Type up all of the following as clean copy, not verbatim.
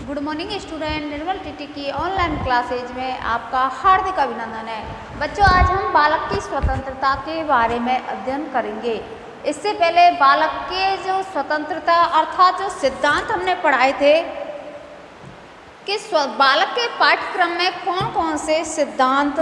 Good morning student, निर्मल TT की online classes में आपका हार्दिक अभिनंदन है। बच्चों, आज हम बालक की स्वतंत्रता के बारे में अध्ययन करेंगे। इससे पहले बालक के जो स्वतंत्रता अर्थात जो सिद्धांत हमने पढ़ाए थे कि बालक के पाठ्यक्रम में कौन कौन से सिद्धांत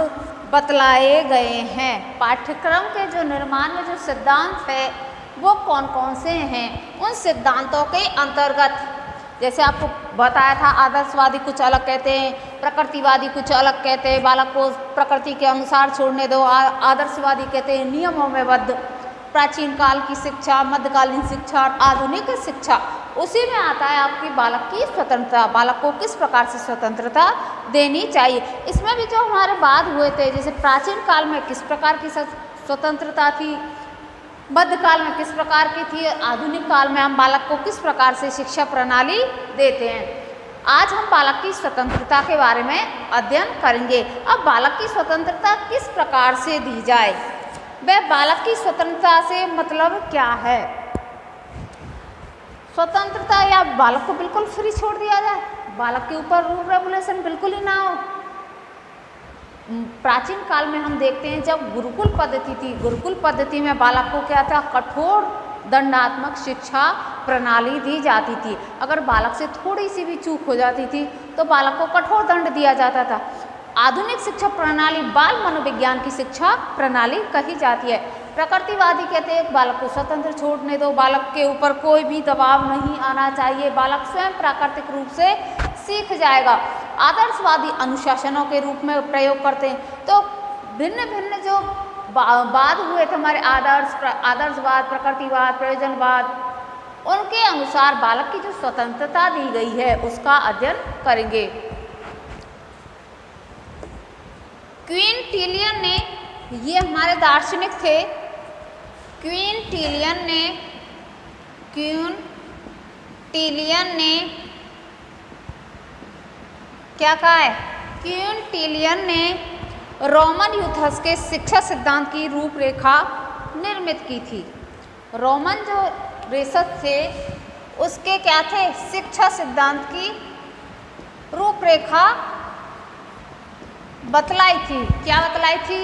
बतलाए गए हैं। पाठ्यक्रम के जो निर्माण में जो सिद्धांत है वो कौन कौन से हैं। उन सिद्धांतों के अंतर्गत जैसे आपको बताया था, आदर्शवादी कुछ अलग कहते हैं, प्रकृतिवादी कुछ अलग कहते हैं, बालक को प्रकृति के अनुसार छोड़ने दो। आदर्शवादी कहते हैं नियमों में बद्ध, प्राचीन काल की शिक्षा, मध्यकालीन शिक्षा और आधुनिक शिक्षा। उसी में आता है आपकी बालक की स्वतंत्रता, बालक को किस प्रकार से स्वतंत्रता देनी चाहिए। इसमें भी जो हमारे बाद हुए थे, जैसे प्राचीन काल में किस प्रकार की स्वतंत्रता थी, मध्यकाल में किस प्रकार की थी, आधुनिक काल में हम बालक को किस प्रकार से शिक्षा प्रणाली देते हैं। आज हम बालक की स्वतंत्रता के बारे में अध्ययन करेंगे। अब बालक की स्वतंत्रता किस प्रकार से दी जाए, वह बालक की स्वतंत्रता से मतलब क्या है। स्वतंत्रता या बालक को बिल्कुल फ्री छोड़ दिया जाए, बालक के ऊपर रूल रेगुलेशन बिल्कुल ही ना हो। प्राचीन काल में हम देखते हैं जब गुरुकुल पद्धति थी, गुरुकुल पद्धति में बालक को क्या था, कठोर दंडात्मक शिक्षा प्रणाली दी जाती थी। अगर बालक से थोड़ी सी भी चूक हो जाती थी तो बालक को कठोर दंड दिया जाता था। आधुनिक शिक्षा प्रणाली बाल मनोविज्ञान की शिक्षा प्रणाली कही जाती है। प्रकृतिवादी कहते हैं बालक को स्वतंत्र छोड़ने दो, बालक के ऊपर कोई भी दबाव नहीं आना चाहिए, बालक स्वयं प्राकृतिक रूप से सीख जाएगा। आदर्शवादी अनुशासनों के रूप में प्रयोग करते हैं। तो भिन्न भिन्न जो बाद हुए थे हमारे आदर्शवाद, प्रकृतिवाद, प्रयोजनवाद, उनके अनुसार बालक की जो स्वतंत्रता दी गई है उसका अध्ययन करेंगे। क्विंटिलियन ने, ये हमारे दार्शनिक थे, क्विंटिलियन ने क्या कहा है, क्विंटिलियन ने रोमन यूथस के शिक्षा सिद्धांत की रूपरेखा निर्मित की थी। रोमन जो रेसत थे उसके क्या थे, शिक्षा सिद्धांत की रूपरेखा बतलाई थी। क्या बतलाई थी,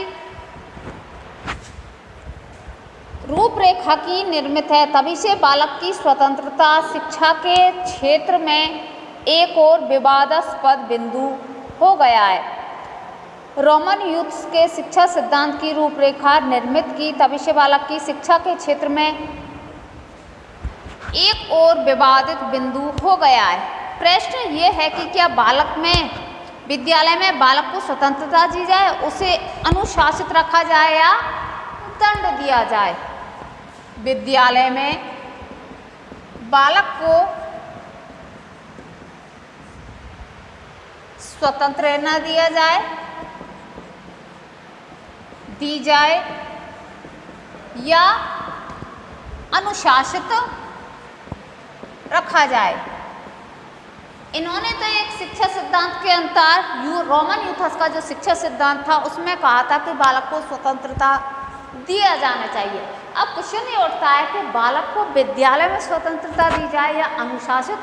रूपरेखा की निर्मित है। तभी से बालक की स्वतंत्रता शिक्षा के क्षेत्र में एक और विवादास्पद बिंदु हो गया है। रोमन यूथ्स के शिक्षा सिद्धांत की रूपरेखा निर्मित की, तभी से बालक की शिक्षा के क्षेत्र में एक और विवादित बिंदु हो गया है। प्रश्न ये है कि क्या बालक में, विद्यालय में बालक को स्वतंत्रता दी जाए, उसे अनुशासित रखा जाए या दंड दिया जाए। विद्यालय में बालक को स्वतंत्र रहना दी जाए या अनुशासित रखा जाए। इन्होंने तो एक शिक्षा सिद्धांत के अंतर रोमन यूथस का जो शिक्षा सिद्धांत था उसमें कहा था कि बालक को स्वतंत्रता दिया जाना चाहिए। अब क्वेश्चन ये उठता है कि बालक को विद्यालय में स्वतंत्रता दी जाए या अनुशासित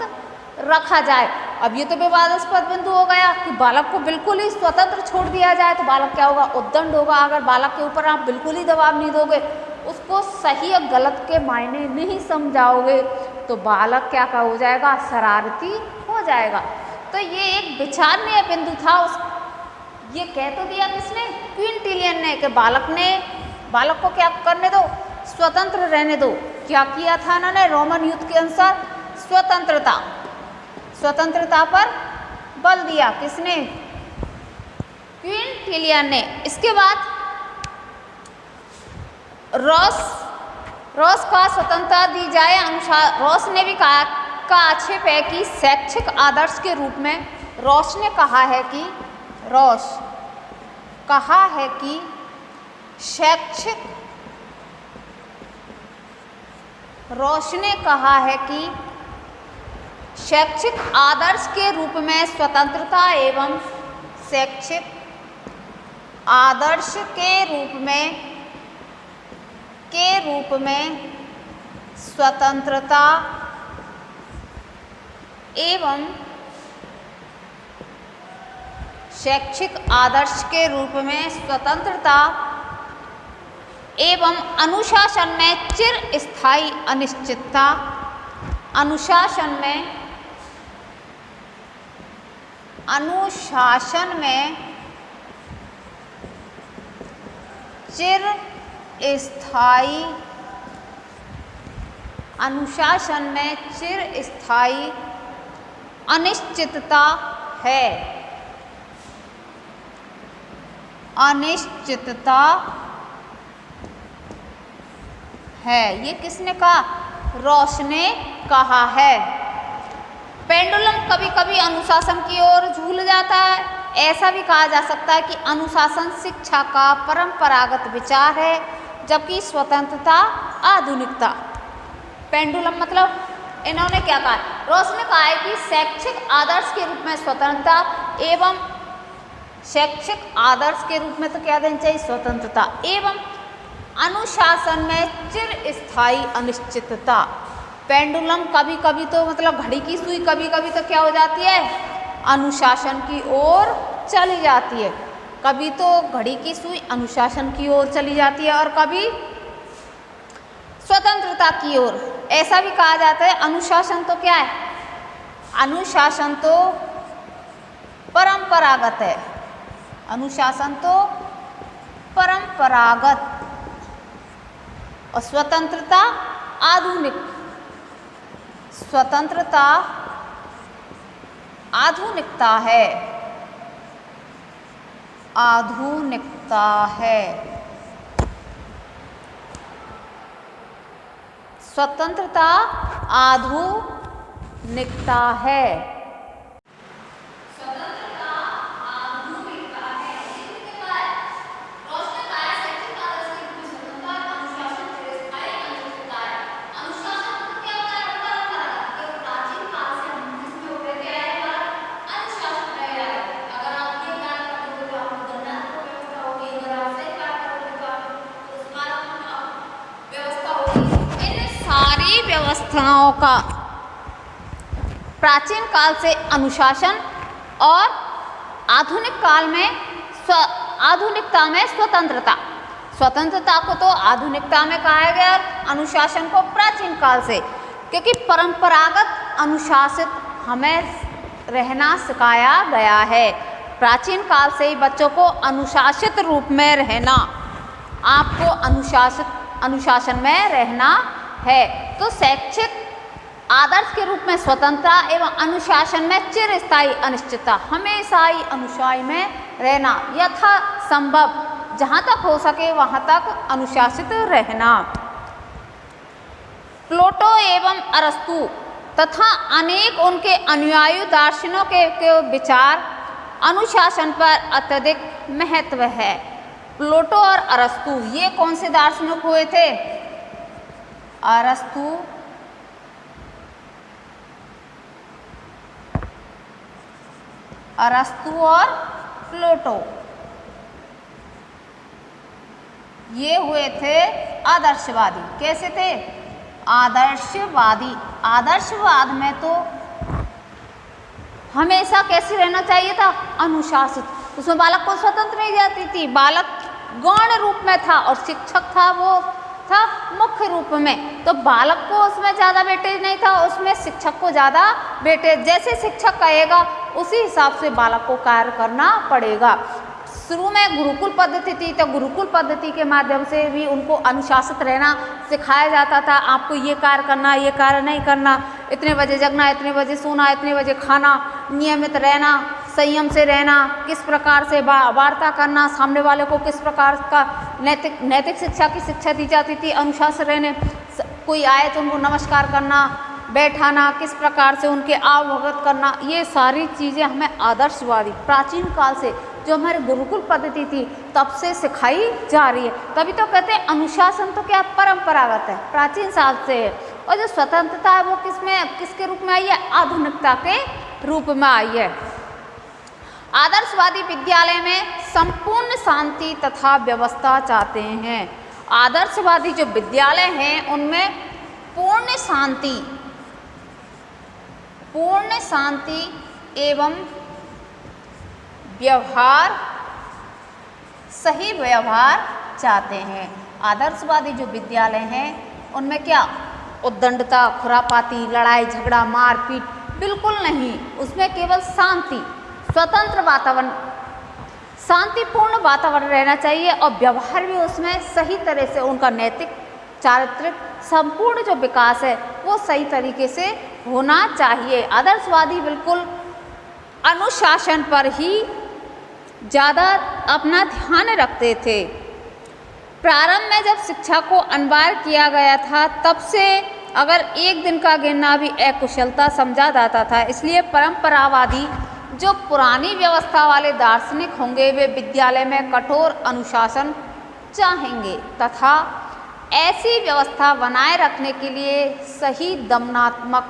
रखा जाए। अब ये तो विवादास्पद बिंदु हो गया कि बालक को बिल्कुल ही स्वतंत्र छोड़ दिया जाए तो बालक क्या होगा, उद्दंड होगा। अगर बालक के ऊपर आप बिल्कुल ही दबाव नहीं दोगे, उसको सही और गलत के मायने नहीं समझाओगे तो बालक क्या हो जाएगा, शरारती हो जाएगा। तो ये एक विचारणीय बिंदु था। ये कह तो दिया किसने, क्विंटिलियन ने, कि बालक को क्या करने दो, स्वतंत्र रहने दो। क्या किया था इन्होंने, रोमन यूथ के अनुसार स्वतंत्रता पर बल दिया। किसने, क्विंटिलियन ने। इसके बाद रॉस का स्वतंत्रता दी जाए अनुसार, रॉस ने भी कहा का आक्षेप है कि शैक्षिक आदर्श के रूप में रॉस ने कहा है कि शैक्षिक आदर्श के रूप में स्वतंत्रता एवं शैक्षिक आदर्श के रूप में स्वतंत्रता एवं शैक्षिक आदर्श के रूप में स्वतंत्रता एवं अनुशासन में चिरस्थायी अनिश्चितता, अनुशासन में चिरस्थायी, अनुशासन में चिरस्थायी अनिश्चितता है, अनिश्चितता है। ये किसने कहा? रॉस ने कहा है। पेंडुलम कभी कभी अनुशासन की ओर झूल जाता है। ऐसा भी कहा जा सकता है कि अनुशासन शिक्षा का परंपरागत विचार है, जबकि स्वतंत्रता आधुनिकता। पेंडुलम मतलब इन्होंने क्या कहा? रॉस ने कहा है कि शैक्षिक आदर्श के रूप में स्वतंत्रता एवं शैक्षिक आदर्श के रूप में तो क्या देना चाहिए? स्वतंत्रता एवं अनुशासन में चिरस्थायी अनिश्चितता। पेंडुलम कभी कभी तो मतलब घड़ी की सुई कभी कभी तो क्या हो जाती है? अनुशासन की ओर चली जाती है। कभी तो घड़ी की सुई अनुशासन की ओर चली जाती है और कभी स्वतंत्रता की ओर। ऐसा भी कहा जाता है अनुशासन तो क्या है? अनुशासन तो परंपरागत है, अनुशासन तो परंपरागत और स्वतंत्रता आधुनिक, स्वतंत्रता आधुनिकता है, आधुनिकता है। स्वतंत्रता आधुनिकता है। व्यवस्थाओं का प्राचीन काल से अनुशासन और आधुनिक काल में आधुनिकता में स्वतंत्रता। स्वतंत्रता को तो आधुनिकता में कहा गया, अनुशासन को प्राचीन काल से, क्योंकि परंपरागत अनुशासित हमें रहना सिखाया गया है। प्राचीन काल से ही बच्चों को अनुशासित रूप में रहना, आपको अनुशासन में रहना है। तो शैक्षिक आदर्श के रूप में स्वतंत्रता एवं अनुशासन में चिरस्थायी अनिश्चितता, हमेशा ही अनुशासन में रहना, यथा संभव जहाँ तक हो सके वहाँ तक अनुशासित रहना। प्लेटो एवं अरस्तु तथा अनेक उनके अनुयायी दार्शनिकों के विचार अनुशासन पर अत्यधिक महत्व है। प्लेटो और अरस्तु ये कौन से दार्शनिक हुए थे? अरस्तु और प्लेटो ये हुए थे आदर्शवादी। कैसे थे? आदर्शवादी। आदर्शवाद में तो हमेशा कैसे रहना चाहिए था? अनुशासित। उसमें बालक को स्वतंत्र नहीं जाती थी, बालक गौण रूप में था और शिक्षक था वो था मुख्य रूप में। तो बालक को उसमें ज़्यादा वेटेज नहीं था, उसमें शिक्षक को ज़्यादा वेटेज, जैसे शिक्षक कहेगा उसी हिसाब से बालक को कार्य करना पड़ेगा। शुरू में गुरुकुल पद्धति थी, तो गुरुकुल पद्धति के माध्यम से भी उनको अनुशासित रहना सिखाया जाता था। आपको ये कार्य करना, ये कार्य नहीं करना, इतने बजे जगना, इतने बजे सोना, इतने बजे खाना, नियमित रहना, संयम से रहना, किस प्रकार से वार्ता करना, सामने वाले को किस प्रकार का नैतिक शिक्षा की शिक्षा दी जाती थी। अनुशासन रहने, कोई आए तो उनको नमस्कार करना, बैठाना, किस प्रकार से उनके आवभगत करना, ये सारी चीज़ें हमें आदर्शवादी प्राचीन काल से जो हमारे गुरुकुल पद्धति थी तब से सिखाई जा रही है। तभी तो कहते हैं अनुशासन तो क्या परंपरागत है, प्राचीन काल से है। और जो स्वतंत्रता है वो किसके रूप में आई है? आधुनिकता के रूप में आई है। आदर्शवादी विद्यालय में संपूर्ण शांति तथा व्यवस्था चाहते हैं। आदर्शवादी जो विद्यालय हैं उनमें पूर्ण शांति एवं व्यवहार, सही व्यवहार चाहते हैं। आदर्शवादी जो विद्यालय हैं उनमें क्या उद्दंडता, खुरापाती, लड़ाई झगड़ा, मारपीट बिल्कुल नहीं, उसमें केवल शांति, स्वतंत्र वातावरण, शांतिपूर्ण वातावरण रहना चाहिए और व्यवहार भी उसमें सही तरह से, उनका नैतिक चारित्रिक संपूर्ण जो विकास है वो सही तरीके से होना चाहिए। आदर्शवादी बिल्कुल अनुशासन पर ही ज़्यादा अपना ध्यान रखते थे। प्रारंभ में जब शिक्षा को अनिवार्य किया गया था तब से अगर एक दिन का गिरना भी अकुशलता समझा जाता था। इसलिए परंपरावादी जो पुरानी व्यवस्था वाले दार्शनिक होंगे वे विद्यालय में कठोर अनुशासन चाहेंगे तथा ऐसी व्यवस्था बनाए रखने के लिए सही दमनात्मक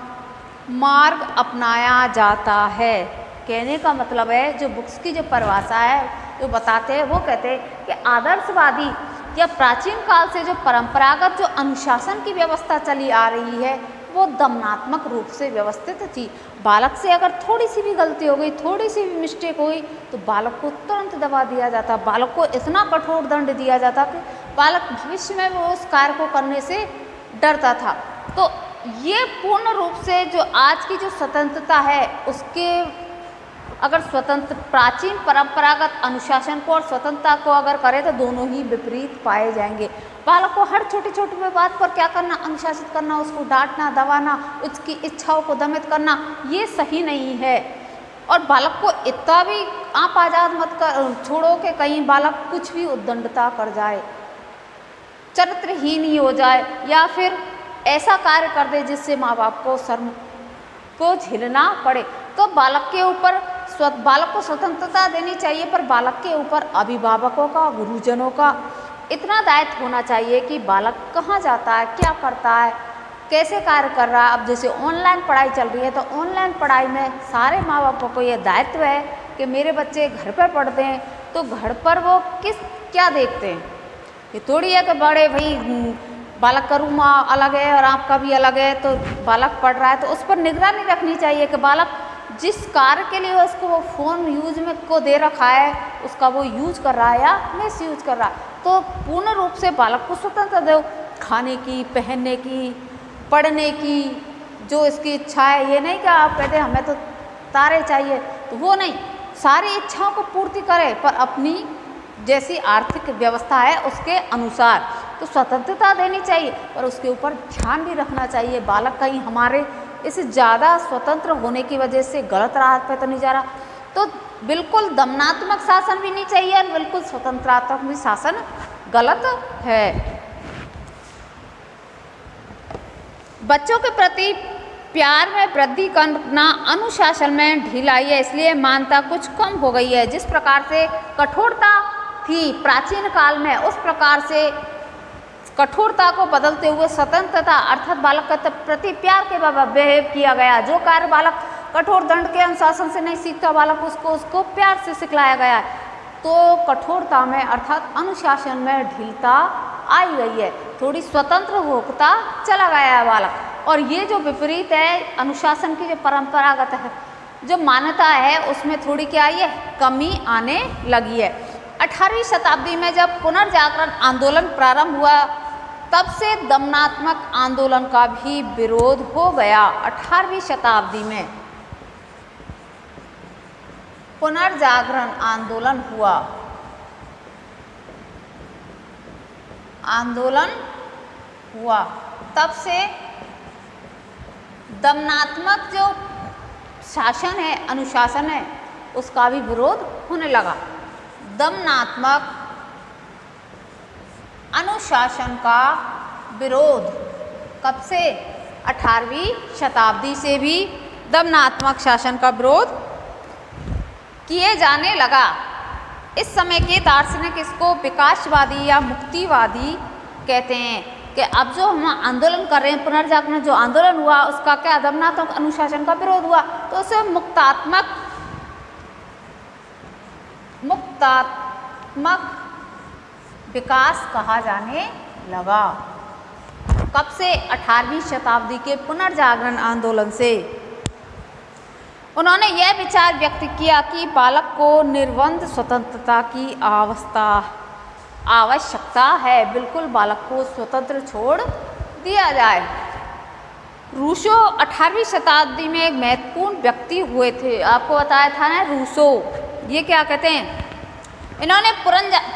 मार्ग अपनाया जाता है। कहने का मतलब है जो बुक्स की जो परिभाषा है जो बताते हैं वो कहते हैं कि आदर्शवादी या प्राचीन काल से जो परंपरागत जो अनुशासन की व्यवस्था चली आ रही है वो दमनात्मक रूप से व्यवस्थित थी। बालक से अगर थोड़ी सी भी गलती हो गई, थोड़ी सी भी मिस्टेक हुई तो बालक को तुरंत दबा दिया जाता, बालक को इतना कठोर दंड दिया जाता कि बालक भविष्य में वो उस कार्य को करने से डरता था। तो ये पूर्ण रूप से जो आज की जो स्वतंत्रता है उसके अगर स्वतंत्र प्राचीन परंपरागत अनुशासन को और स्वतंत्रता को अगर करें तो दोनों ही विपरीत पाए जाएंगे। बालक को हर छोटी छोटी बात पर क्या करना, अनुशासित करना, उसको डांटना, दबाना, उसकी इच्छाओं को दमित करना, ये सही नहीं है। और बालक को इतना भी आप आज़ाद मत कर छोड़ो कि कहीं बालक कुछ भी उद्दंडता कर जाए, चरित्रहीन ही हो जाए या फिर ऐसा कार्य कर दे जिससे माँ बाप को शर्म को झेलना पड़े। तो बालक के ऊपर बालक को स्वतंत्रता देनी चाहिए, पर बालक के ऊपर अभिभावकों का, गुरुजनों का इतना दायित्व होना चाहिए कि बालक कहाँ जाता है, क्या करता है, कैसे कार्य कर रहा है। अब जैसे ऑनलाइन पढ़ाई चल रही है तो ऑनलाइन पढ़ाई में सारे माँ बापों को ये दायित्व है कि मेरे बच्चे घर पर पढ़ते हैं तो घर पर वो क्या देखते हैं। ये थोड़ी है कि बड़े भाई बालक का रूम अलग है और आपका भी अलग है तो बालक पढ़ रहा है तो उस पर निगरानी रखनी चाहिए कि बालक जिस कार्य के लिए उसको वो फ़ोन यूज में को दे रखा है उसका वो यूज कर रहा है या मिस यूज कर रहा है। तो पूर्ण रूप से बालक को स्वतंत्रता दो, खाने की, पहनने की, पढ़ने की, जो इसकी इच्छा है। ये नहीं कि आप कहते हमें तो तारे चाहिए, तो वो नहीं, सारी इच्छाओं को पूर्ति करे पर अपनी जैसी आर्थिक व्यवस्था है उसके अनुसार तो स्वतंत्रता देनी चाहिए, पर उसके ऊपर ध्यान भी रखना चाहिए बालक कहीं हमारे इस ज़्यादा स्वतंत्र होने की वजह से गलत राह पे तो नहीं जा रहा। तो बिल्कुल दमनात्मक शासन भी नहीं चाहिए और बिल्कुल स्वतंत्रात्मक भी शासन गलत है। बच्चों के प्रति प्यार में वृद्धि करना, अनुशासन में ढिलाई है, इसलिए मानता कुछ कम हो गई है। जिस प्रकार से कठोरता थी प्राचीन काल में उस प्रकार से कठोरता को बदलते हुए स्वतंत्रता अर्थात बालक के प्रति प्यार के बिहेव किया गया। जो कार्य बालक कठोर दंड के अनुशासन से नहीं सीखता बालक उसको प्यार से सिखलाया गया है। तो कठोरता में अर्थात अनुशासन में ढीलता आई गई है, थोड़ी स्वतंत्र होता चला गया है बालक। और ये जो विपरीत है अनुशासन की जो परंपरागत है जो मान्यता है उसमें थोड़ी क्या आई है, कमी आने लगी है। 18वीं शताब्दी में जब पुनर्जागरण आंदोलन प्रारंभ हुआ तब से दमनात्मक आंदोलन का भी विरोध हो गया। 18वीं शताब्दी में पुनर्जागरण आंदोलन हुआ तब से दमनात्मक जो शासन है, अनुशासन है, उसका भी विरोध होने लगा। दमनात्मक अनुशासन का विरोध कब से? 18वीं शताब्दी से भी दमनात्मक शासन का विरोध किए जाने लगा। इस समय के दार्शनिक इसको विकासवादी या मुक्तिवादी कहते हैं कि अब जो हम आंदोलन कर रहे हैं, पुनर्जागरण जो आंदोलन हुआ उसका क्या दमनात्मक अनुशासन का विरोध हुआ तो उसे मुक्तात्मक विकास कहा जाने लगा। कब से? 18वीं शताब्दी के पुनर्जागरण आंदोलन से। उन्होंने यह विचार व्यक्त किया कि बालक को निर्बंध स्वतंत्रता की आवश्यकता है, बिल्कुल बालक को स्वतंत्र छोड़ दिया जाए। रूसो 18वीं शताब्दी में एक महत्वपूर्ण व्यक्ति हुए थे, आपको बताया था ना रूसो। ये क्या कहते हैं, इन्होंने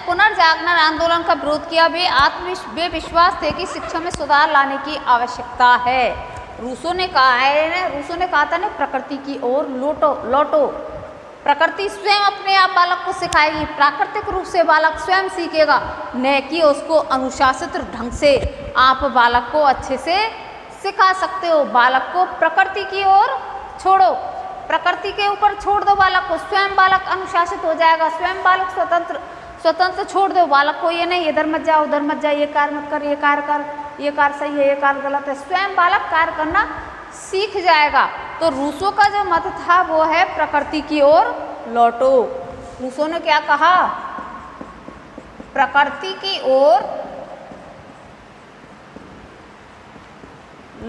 पुनर्जागरण आंदोलन का विरोध किया। वे विश्वास थे कि शिक्षा में सुधार लाने की आवश्यकता है। रूसो ने कहा था ना, प्रकृति की ओर लौटो। प्रकृति स्वयं अपने आप बालक को सिखाएगी, प्राकृतिक रूप से बालक स्वयं सीखेगा, न कि उसको अनुशासित ढंग से आप बालक को अच्छे से सिखा सकते हो। बालक को प्रकृति की ओर छोड़ो, प्रकृति के ऊपर छोड़ दो बालक को, स्वयं बालक अनुशासित हो जाएगा, स्वयं बालक स्वतंत्र छोड़ दो बालक को। ये नहीं इधर मत जाओ उधर मत जाओ, ये कार्य मत कर, ये कार्य कर, ये कार्य सही है, ये कार्य गलत है, स्वयं बालक कार्य करना सीख जाएगा। तो रूसो का जो मत था वो है प्रकृति की ओर लौटो। रूसो ने क्या कहा, प्रकृति की ओर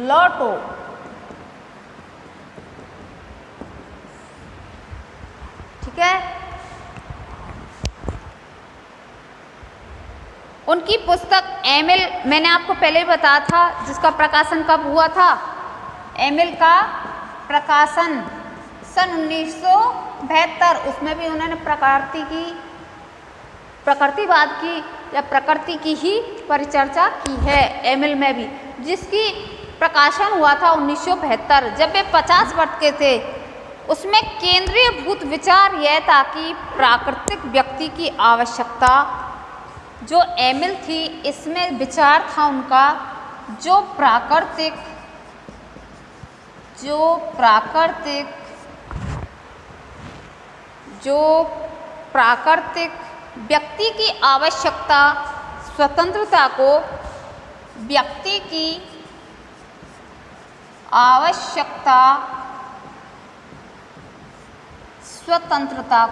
लौटो। ठीक है, उनकी पुस्तक एमिल, मैंने आपको पहले ही बताया था, जिसका प्रकाशन कब हुआ था, एमिल का प्रकाशन सन 1972। उसमें भी उन्होंने प्रकृतिवाद की या प्रकृति की ही परिचर्चा की है, एमिल में भी, जिसकी प्रकाशन हुआ था 1972, जब वे 50 वर्ष के थे। उसमें केंद्रीय भूत विचार यह था कि प्राकृतिक व्यक्ति की आवश्यकता, जो एमिल थी, इसमें विचार था उनका, जो प्राकृतिक व्यक्ति की आवश्यकता स्वतंत्रता को, व्यक्ति की आवश्यकता स्वतंत्रता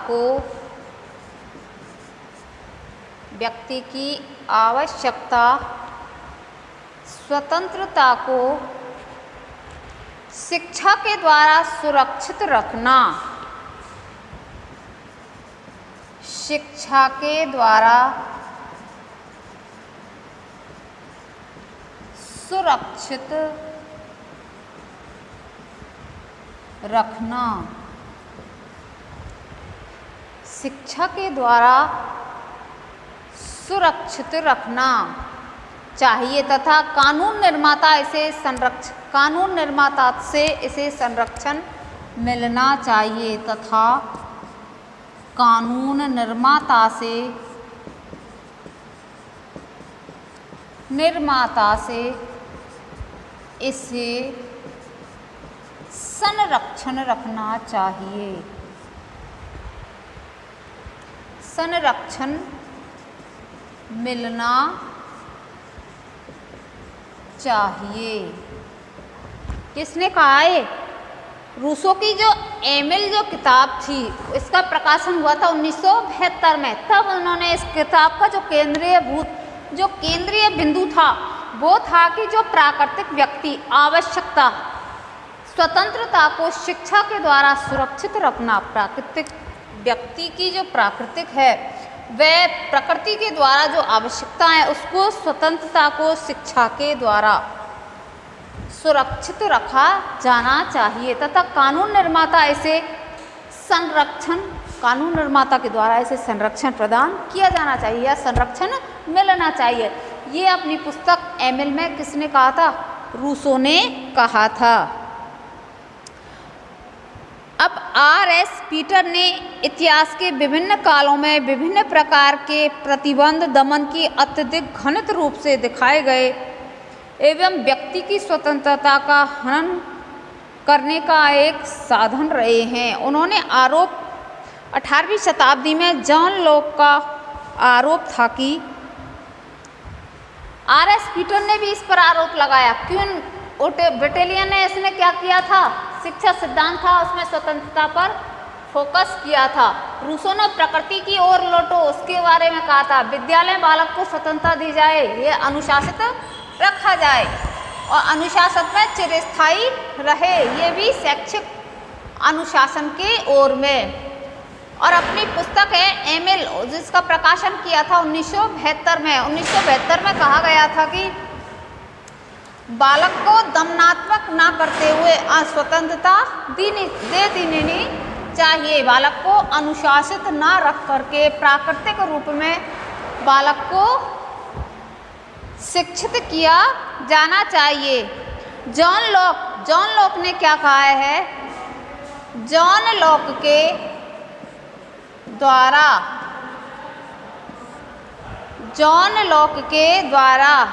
को व्यक्ति की आवश्यकता स्वतंत्रता को शिक्षा के द्वारा सुरक्षित रखना, शिक्षा के द्वारा सुरक्षित रखना, शिक्षा के द्वारा सुरक्षित रखना चाहिए तथा कानून निर्माता से इसे संरक्षण मिलना चाहिए तथा कानून निर्माता से इसे संरक्षण रखना चाहिए, संरक्षण मिलना चाहिए। किसने कहा है? रूसो की जो एमिल जो किताब थी, इसका प्रकाशन हुआ था 1972 में। तब उन्होंने इस किताब का जो केंद्रीय बिंदु था वो था कि जो प्राकृतिक व्यक्ति आवश्यकता स्वतंत्रता को शिक्षा के द्वारा सुरक्षित रखना, प्राकृतिक व्यक्ति की जो प्राकृतिक है वह प्रकृति के द्वारा जो आवश्यकता है उसको स्वतंत्रता को शिक्षा के द्वारा सुरक्षित रखा जाना चाहिए तथा कानून निर्माता के द्वारा इसे संरक्षण प्रदान किया जाना चाहिए या संरक्षण मिलना चाहिए। ये अपनी पुस्तक एमिल में किसने कहा था? रूसो ने कहा था। अब R.S. पीटर ने इतिहास के विभिन्न कालों में विभिन्न प्रकार के प्रतिबंध दमन की अत्यधिक घनित रूप से दिखाए गए एवं व्यक्ति की स्वतंत्रता का हनन करने का एक साधन रहे हैं। उन्होंने 18वीं शताब्दी में जॉन लॉक का आरोप था कि R.S. पीटर ने भी इस पर आरोप लगाया। क्वीन बेटेलियन ने इसने क्या किया था? शिक्षा सिद्धांत था, उसमें स्वतंत्रता पर फोकस किया था। रूसो ने प्रकृति की ओर लौटो उसके बारे में कहा था। विद्यालय बालक को स्वतंत्रता दी जाए, ये अनुशासित रखा जाए। और अनुशासन में चिरस्थायी रहे, ये भी शैक्षिक अनुशासन की ओर में। और अपनी पुस्तक है एमिल, जिसका प्रकाशन किया था 1972 में। 1972 में कहा गया था कि बालक को दमनात्मक ना करते हुए स्वतंत्रता दे देनी चाहिए। बालक को अनुशासित ना रख करके प्राकृतिक रूप में बालक को शिक्षित किया जाना चाहिए। जॉन लॉक ने क्या कहा है? जॉन लॉक के द्वारा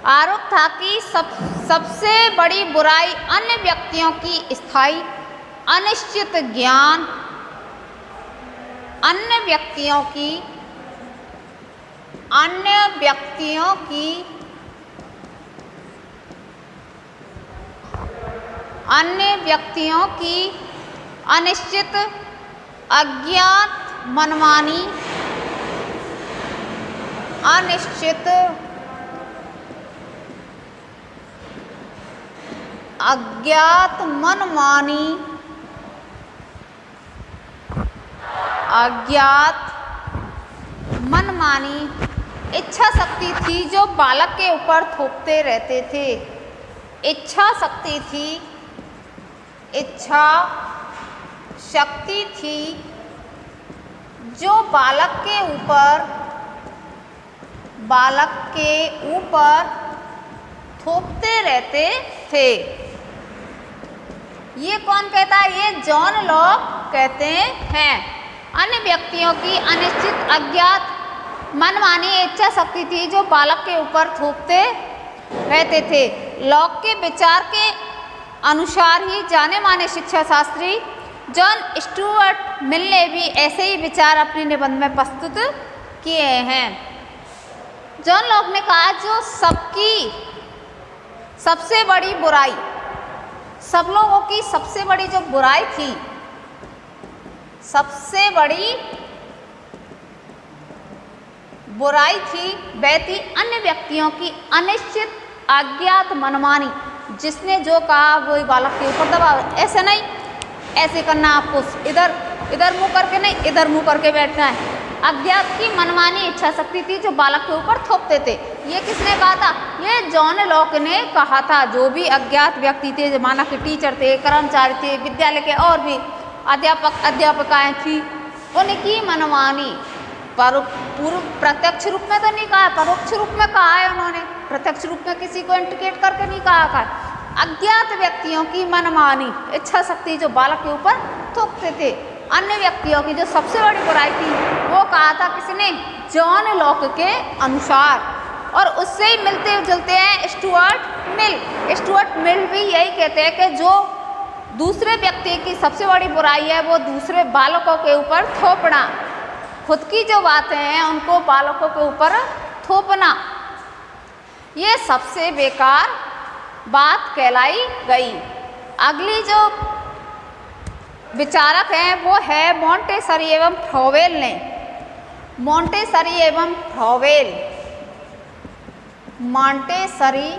आरोप था कि सबसे बड़ी बुराई अन्य व्यक्तियों की स्थायी अनिश्चित ज्ञान, अन्य व्यक्तियों की अनिश्चित अज्ञात मनमानी, इच्छा शक्ति थी जो बालक के ऊपर थोपते रहते थे। इच्छा शक्ति थी जो बालक के ऊपर थोपते रहते थे। ये कौन कहता है? ये जॉन लॉक कहते हैं। अन्य व्यक्तियों की अनिश्चित अज्ञात मनमानी इच्छा शक्ति थी जो बालक के ऊपर थोपते रहते थे। लॉक के विचार के अनुसार ही जाने माने शिक्षा शास्त्री जॉन स्टुअर्ट मिल ने भी ऐसे ही विचार अपने निबंध में प्रस्तुत किए हैं। जॉन लॉक ने कहा जो सबसे बड़ी बुराई, सब लोगों की सबसे बड़ी जो बुराई थी, वह थी अन्य व्यक्तियों की अनिश्चित अज्ञात मनमानी। जिसने जो कहा वही बालक के ऊपर दबाव। ऐसे नहीं, ऐसे करना, आपको इधर मुंह करके नहीं, इधर मुंह करके बैठना है। अज्ञात की मनमानी इच्छा शक्ति थी जो बालक के ऊपर थोपते थे। ये किसने कहा था? ये जॉन लॉक ने कहा था। जो भी अज्ञात व्यक्ति थे, माना कि टीचर थे, कर्मचारी थे, विद्यालय के और भी अध्यापकाएं थी, उनकी मनमानी प्रत्यक्ष रूप में तो नहीं कहा, परोक्ष रूप में कहा है उन्होंने। प्रत्यक्ष रूप में किसी को इंडिकेट करके नहीं कहा। अज्ञात व्यक्तियों की मनमानी इच्छा शक्ति जो बालक के ऊपर थोपते थे। अन्य व्यक्तियों की जो सबसे बड़ी बुराई थी वो कहा था किसने? जॉन लॉक के अनुसार। और उससे ही मिलते जुलते हैं स्टुअर्ट मिल भी यही कहते हैं कि जो दूसरे व्यक्ति की सबसे बड़ी बुराई है वो दूसरे बालकों के ऊपर थोपना। खुद की जो बातें हैं उनको बालकों के ऊपर थोपना, ये सबसे बेकार बात कहलाई गई। अगली जो विचारक हैं वो है मोंटेसरी एवं फ्रॉवेल ने। मोंटेसरी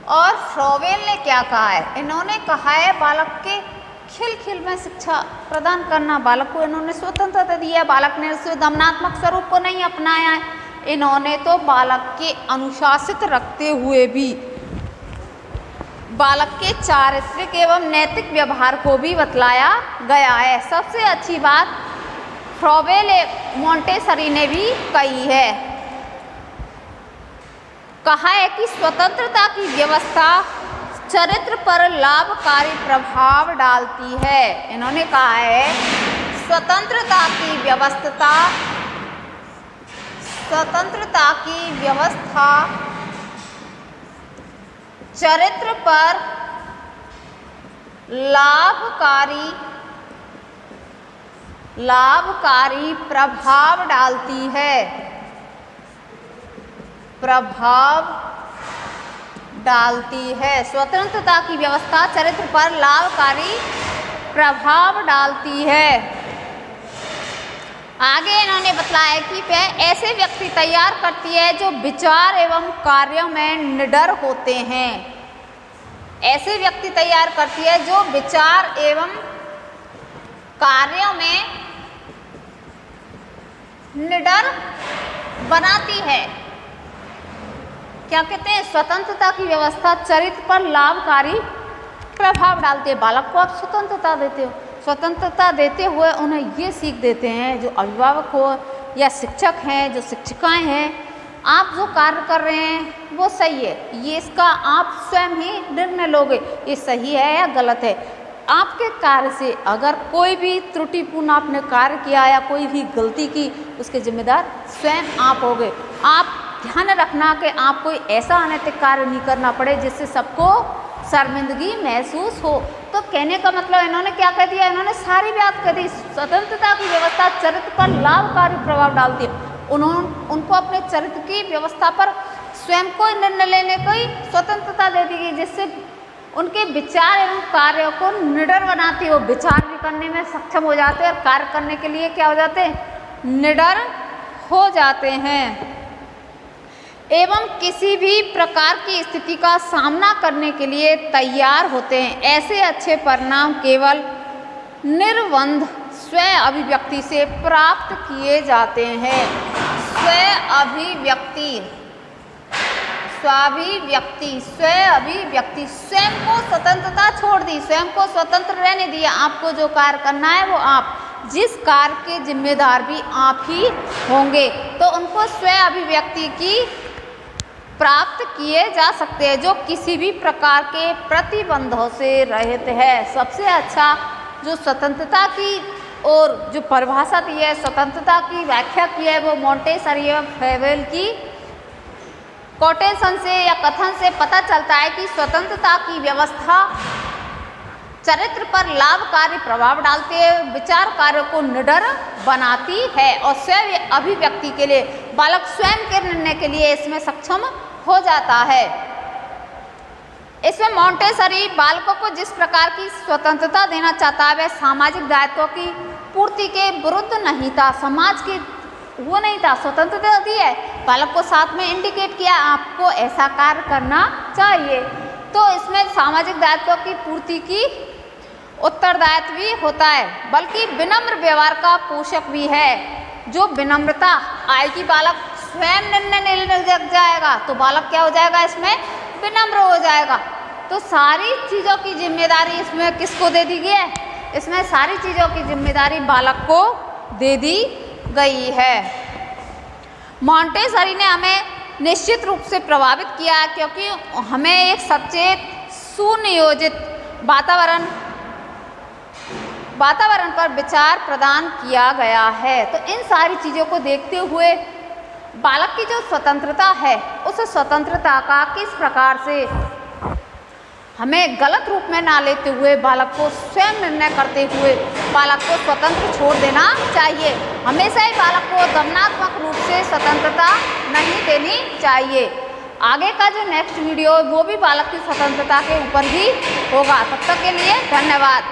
और फ्रॉवेल ने क्या कहा है? इन्होंने कहा है बालक के खिल में शिक्षा प्रदान करना। बालक को इन्होंने स्वतंत्रता दी है, बालक ने उस दमनात्मक स्वरूप को नहीं अपनाया है। इन्होंने तो बालक के अनुशासित रखते हुए भी बालक के चारित्रिक एवं नैतिक व्यवहार को भी बतलाया गया है। सबसे अच्छी बात फ्रॉवेल मोंटेसरी ने भी कही है। कहा है कि स्वतंत्रता की व्यवस्था चरित्र पर लाभकारी प्रभाव डालती है। इन्होंने कहा है स्वतंत्रता की व्यवस्था चरित्र पर लाभकारी प्रभाव डालती है। स्वतंत्रता की व्यवस्था चरित्र पर लाभकारी प्रभाव डालती है। आगे इन्होंने बतलाया कि वह ऐसे व्यक्ति तैयार करती है जो विचार एवं कार्यों में निडर होते हैं। ऐसे व्यक्ति तैयार करती है जो विचार एवं कार्यों में निडर बनाती है। क्या कहते हैं? स्वतंत्रता की व्यवस्था चरित्र पर लाभकारी प्रभाव डालती है। बालक को आप स्वतंत्रता देते हो, स्वतंत्रता देते हुए उन्हें ये सीख देते हैं, जो अभिभावक हो या शिक्षक हैं, जो शिक्षिकाएं हैं, आप जो कार्य कर रहे हैं वो सही है, ये इसका आप स्वयं ही निर्णय लोगे ये सही है या गलत है। आपके कार्य से अगर कोई भी त्रुटिपूर्ण आपने कार्य किया या कोई भी गलती की, उसके जिम्मेदार स्वयं आप होगे। आप ध्यान रखना कि आप कोई ऐसा अनैतिक कार्य नहीं करना पड़े जिससे सबको शर्मिंदगी महसूस हो। तो कहने का मतलब इन्होंने क्या कह दिया? इन्होंने सारी बात कह दी। स्वतंत्रता की व्यवस्था चरित्र पर लाभकारी प्रभाव डालती है। उनको अपने चरित्र की व्यवस्था पर स्वयं को निर्णय लेने की स्वतंत्रता दे दी गई, जिससे उनके विचार एवं कार्यों को निडर बनाती हो। विचार भी करने में सक्षम हो जाते हैं और कार्य करने के लिए क्या हो जाते हैं? निडर हो जाते हैं एवं किसी भी प्रकार की स्थिति का सामना करने के लिए तैयार होते हैं। ऐसे अच्छे परिणाम केवल निर्बंध स्व अभिव्यक्ति से प्राप्त किए जाते हैं। स्व अभिव्यक्ति स्वयं को स्वतंत्रता छोड़ दी, स्वयं को स्वतंत्र रहने दिया। आपको जो कार्य करना है वो आप, जिस कार्य के जिम्मेदार भी आप ही होंगे। तो उनको स्व अभिव्यक्ति की प्राप्त किए जा सकते हैं, जो किसी भी प्रकार के प्रतिबंधों से रहित है। सबसे अच्छा जो स्वतंत्रता की और जो परिभाषा दी है, स्वतंत्रता की व्याख्या की है, वो मोंटेसरी और फेवेल की कोटेशन से या कथन से पता चलता है कि स्वतंत्रता की व्यवस्था चरित्र पर लाभकारी प्रभाव डालती है, विचार कार्यों को निडर बनाती है और स्व अभिव्यक्ति के लिए बालक स्वयं के निर्णय के लिए इसमें सक्षम हो जाता है। इसमें मोंटेसरी बालकों को जिस प्रकार की स्वतंत्रता देना चाहता है वह सामाजिक दायित्वों की पूर्ति के विरुद्ध नहीं था। समाज की वो नहीं था, स्वतंत्रता दी है, बालक को साथ में इंडिकेट किया आपको ऐसा कार्य करना चाहिए। तो इसमें सामाजिक दायित्वों की पूर्ति की उत्तरदायित्व भी होता है, बल्कि विनम्र व्यवहार का पोषक भी है। जो विनम्रता आएगी, बालक स्वयं निर्णय लेने लग जाएगा तो बालक क्या हो जाएगा? इसमें विनम्र हो जाएगा। तो सारी चीज़ों की जिम्मेदारी इसमें किसको दे दी गई है? इसमें सारी चीज़ों की जिम्मेदारी बालक को दे दी गई है। मोंटेसरी ने हमें निश्चित रूप से प्रभावित किया, क्योंकि हमें एक सचेत सुनियोजित वातावरण पर विचार प्रदान किया गया है। तो इन सारी चीज़ों को देखते हुए बालक की जो स्वतंत्रता है, उस स्वतंत्रता का किस प्रकार से हमें गलत रूप में ना लेते हुए बालक को स्वयं निर्णय करते हुए बालक को स्वतंत्र छोड़ देना चाहिए। हमेशा ही बालक को दमनात्मक रूप से स्वतंत्रता नहीं देनी चाहिए। आगे का जो नेक्स्ट वीडियो वो भी बालक की स्वतंत्रता के ऊपर ही होगा। तब तक के लिए धन्यवाद।